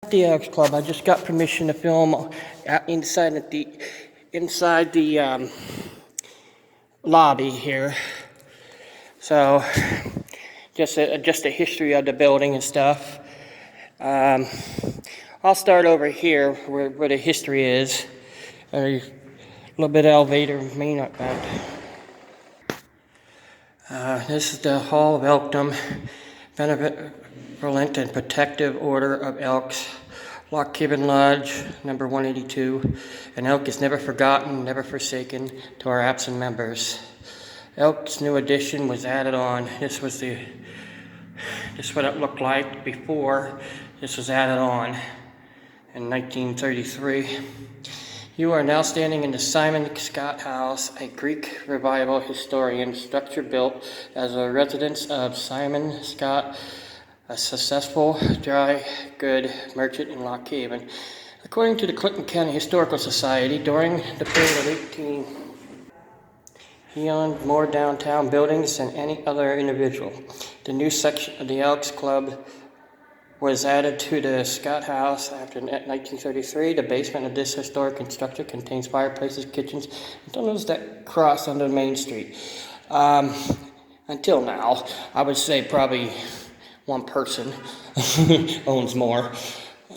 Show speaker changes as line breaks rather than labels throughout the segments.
The Elks Club. I just got permission to film inside the lobby here. So just a history of the building and stuff. I'll start over here where the history is. A little bit of elevator, may not bad. This is the Hall of Elkdom, Benevolent and Protective Order of Elks, Lock Cabin Lodge, number 182. An elk is never forgotten, never forsaken to our absent members. Elk's new addition was added on. This is what it looked like before. This was added on in 1933. You are now standing in the Simon Scott House, a Greek revival historian structure built as a residence of Simon Scott, a successful dry good merchant in Lock Haven. According to the Clinton County Historical Society, during the period of he owned more downtown buildings than any other individual. The new section of the Elks Club was added to the Scott House after 1933. The basement of this historic structure contains fireplaces, kitchens, and tunnels that cross under Main Street. Until now, I would say probably one person owns more.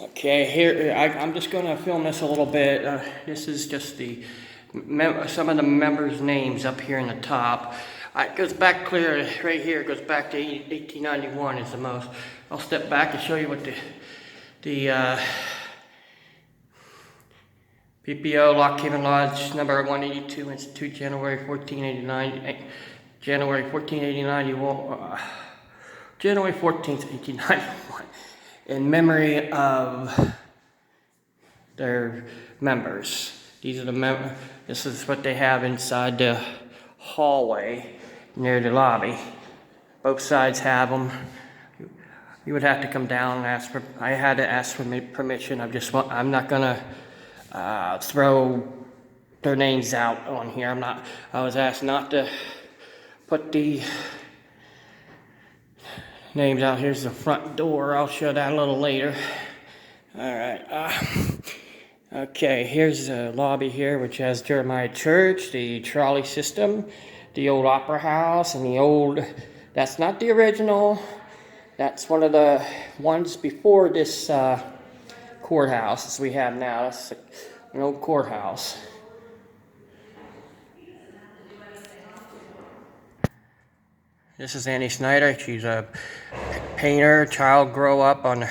Okay, here I'm just going to film this a little bit. This is just some of the members' names up here in the top. It goes back clear, right here, it goes back to 1891 is the most. I'll step back and show you what the PPO, Lock Haven Lodge, number 182, Institute, January 1489. January 1489, January 14th, 1891. In memory of their members. These are the members. This is what they have inside the hallway near the lobby. Both sides have them. You would have to come down and ask for. I had to ask for permission. I'm not gonna throw their names out on here. I was asked not to put the names out. Here's the front door. I'll show that a little later. All right. Okay, here's the lobby here, which has Jeremiah Church, the trolley system, the old opera house, and the old. That's not the original. That's one of the ones before this courthouse as we have now. That's an old courthouse. This is Annie Snyder. She's a painter, child grow up on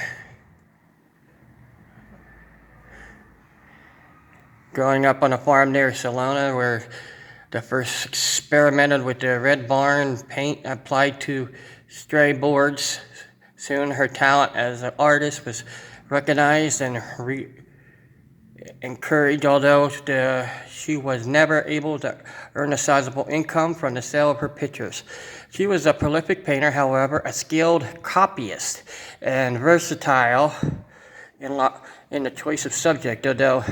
growing up on a farm near Salona where they first experimented with the red barn paint applied to stray boards. Soon her talent as an artist was recognized and encouraged, although she was never able to earn a sizable income from the sale of her pictures. She was a prolific painter, however, a skilled copyist, and versatile in the choice of subject, although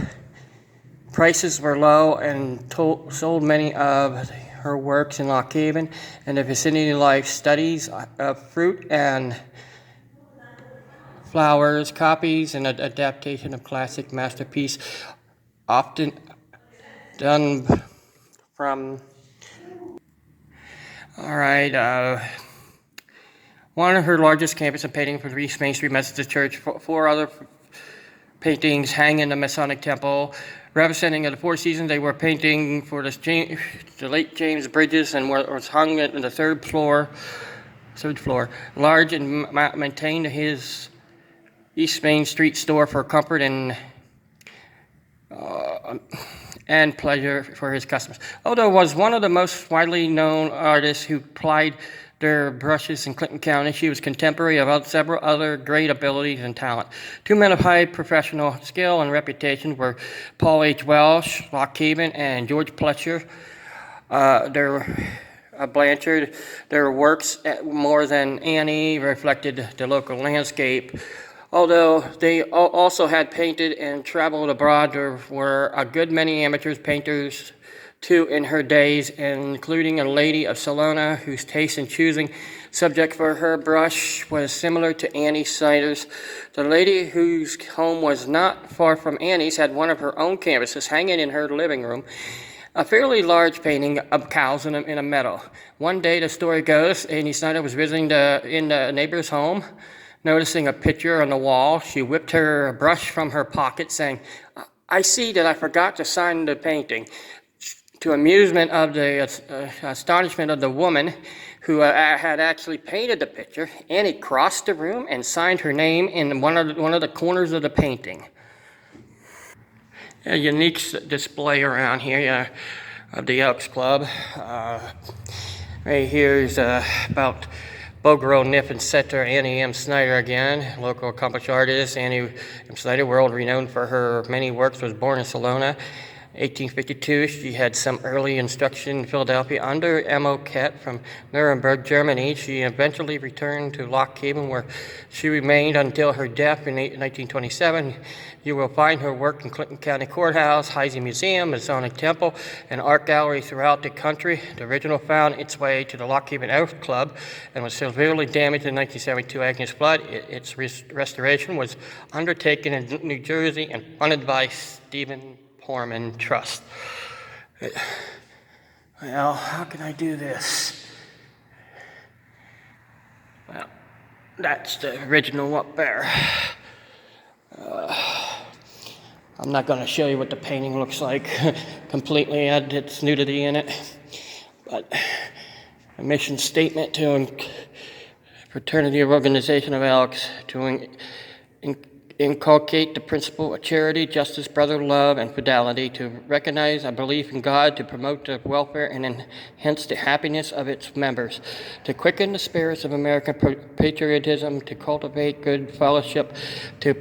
prices were low and sold many of her works in Lock Haven and the vicinity. Life studies of fruit and flowers, copies and adaptation of classic masterpiece, often done from. All right. One of her largest campus of painting for the East Main Street Methodist Church. Four other paintings hang in the Masonic Temple. Representing the Four Seasons, they were painting for the late James Bridges and was hung in the third floor. Large and maintained his East Main Street store for comfort and pleasure for his customers. Although was one of the most widely known artists who plied their brushes in Clinton County, she was contemporary of several other great abilities and talent. Two men of high professional skill and reputation were Paul H. Welsh, Lock Haven, and George Pletcher. Blanchard. Their works, more than Annie, reflected the local landscape. Although they also had painted and traveled abroad, there were a good many amateur painters too in her days, including a lady of Salona whose taste in choosing Subject for her brush was similar to Annie Snyder's. The lady whose home was not far from Annie's had one of her own canvases hanging in her living room, a fairly large painting of cows in a meadow. One day, the story goes, Annie Snyder was visiting in the neighbor's home. Noticing a picture on the wall, she whipped her brush from her pocket, saying, "I see that I forgot to sign the painting." To amusement of the astonishment of the woman who had actually painted the picture, Annie crossed the room and signed her name in one of the corners of the painting. A unique display around here of the Elks Club. Right here is about Bogro Nip and setter Annie M. Snyder again, local accomplished artist. Annie M. Snyder, world renowned for her many works, was born in Salona. 1852, she had some early instruction in Philadelphia under M.O. Kett from Nuremberg, Germany. She eventually returned to Lock Haven, where she remained until her death in 1927. You will find her work in Clinton County Courthouse, Heisey Museum, Masonic Temple, and art galleries throughout the country. The original found its way to the Lock Haven Elks Club and was severely damaged in 1972 Agnes flood. Its restoration was undertaken in New Jersey and funded by Stephen Horman Trust. Well, how can I do this? Well, that's the original up there. I'm not going to show you what the painting looks like completely. It's nudity in it. But a mission statement to Fraternity of Organization of Elks to inculcate the principle of charity, justice, brotherly love, and fidelity, to recognize a belief in God, to promote the welfare and enhance the happiness of its members, to quicken the spirits of American patriotism, to cultivate good fellowship, to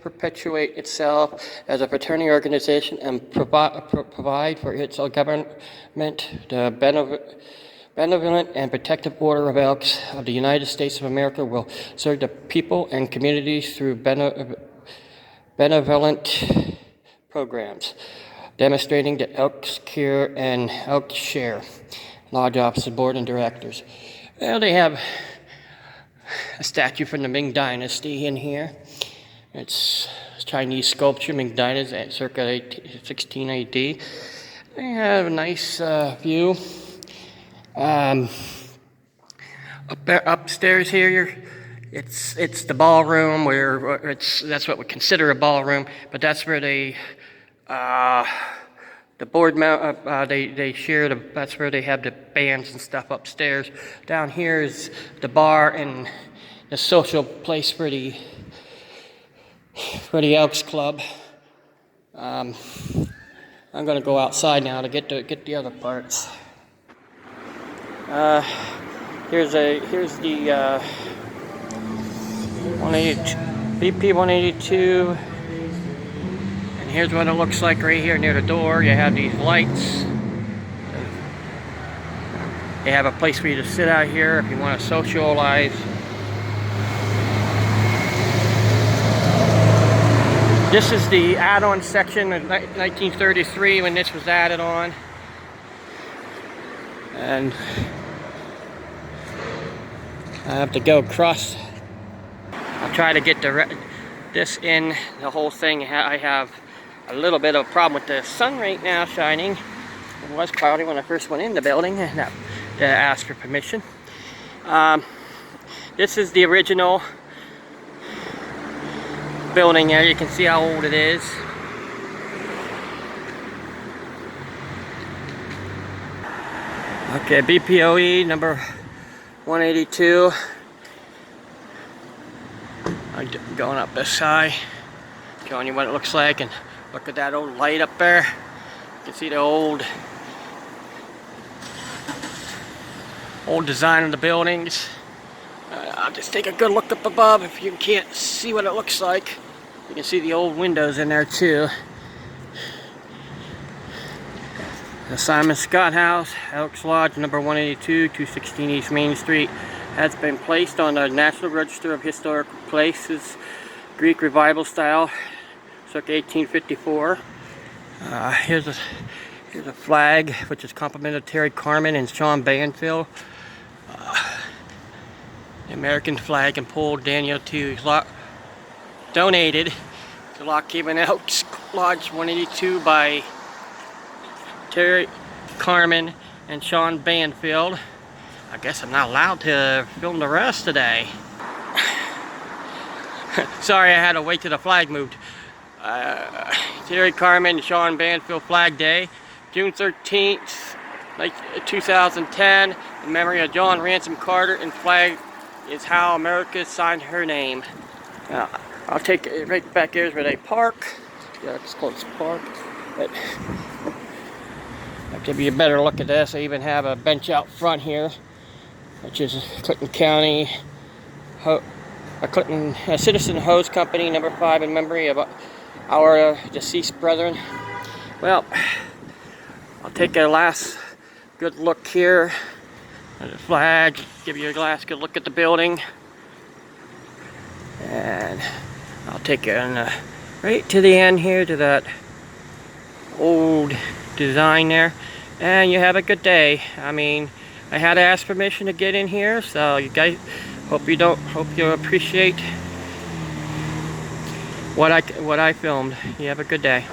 perpetuate itself as a fraternity organization, and provide for its government the benevolent and protective order of Elks of the United States of America will serve the people and communities through benevolent programs, demonstrating the Elks care and Elks share. Lodge Office Board and Directors. Well, they have a statue from the Ming Dynasty in here. It's Chinese sculpture, Ming Dynasty, circa 16 AD. They have a nice view. Upstairs here, it's the ballroom where that's what we consider a ballroom, but that's where they the board they share that's where they have the bands and stuff upstairs. Down here is the bar and the social place for the Elks Club. I'm gonna go outside now to get the other parts. Here's the BP 182, and here's what it looks like right here near the door. You have these lights. They have a place for you to sit out here if you want to socialize. This is the add-on section of 1933 when this was added on, and I have to go across. I'll try to get this in the whole thing. I have a little bit of a problem with the sun right now shining. It was cloudy when I first went in the building and I asked for permission. This is the original building there. You can see how old it is. Okay, BPOE number 182. I'm going up this side, showing you what it looks like, and look at that old light up there. You can see the old design of the buildings. I'll just take a good look up above. If you can't see what it looks like, you can see the old windows in there too. The Simon Scott House, Elks Lodge, number 182, 216 East Main Street, has been placed on the National Register of Historic Places, Greek Revival style, circa 1854. Here's a flag which is complimented Terry Carmen and Sean Banfield. The American flag and pole Daniel 2 donated to Lock Haven Elks Lodge 182 by Terry Carmen and Sean Banfield. I guess I'm not allowed to film the rest today. Sorry, I had to wait till the flag moved. Terry Carmen and Sean Banfield Flag Day, June 13th, 2010, in memory of John Ransom Carter, and flag is how America signed her name. I'll take it right back here where they park. Yeah, it's called park. But I'll give you a better look at this. I even have a bench out front here, which is Clinton County, Clinton Citizen Hose Company, number 5, in memory of our deceased brethren. Well, I'll take a last good look here at the flag, give you a last good look at the building, and I'll take it right to the end here to that old design there, and you have a good day. I mean, I had to ask permission to get in here, so you guys hope you appreciate what I filmed. You have a good day.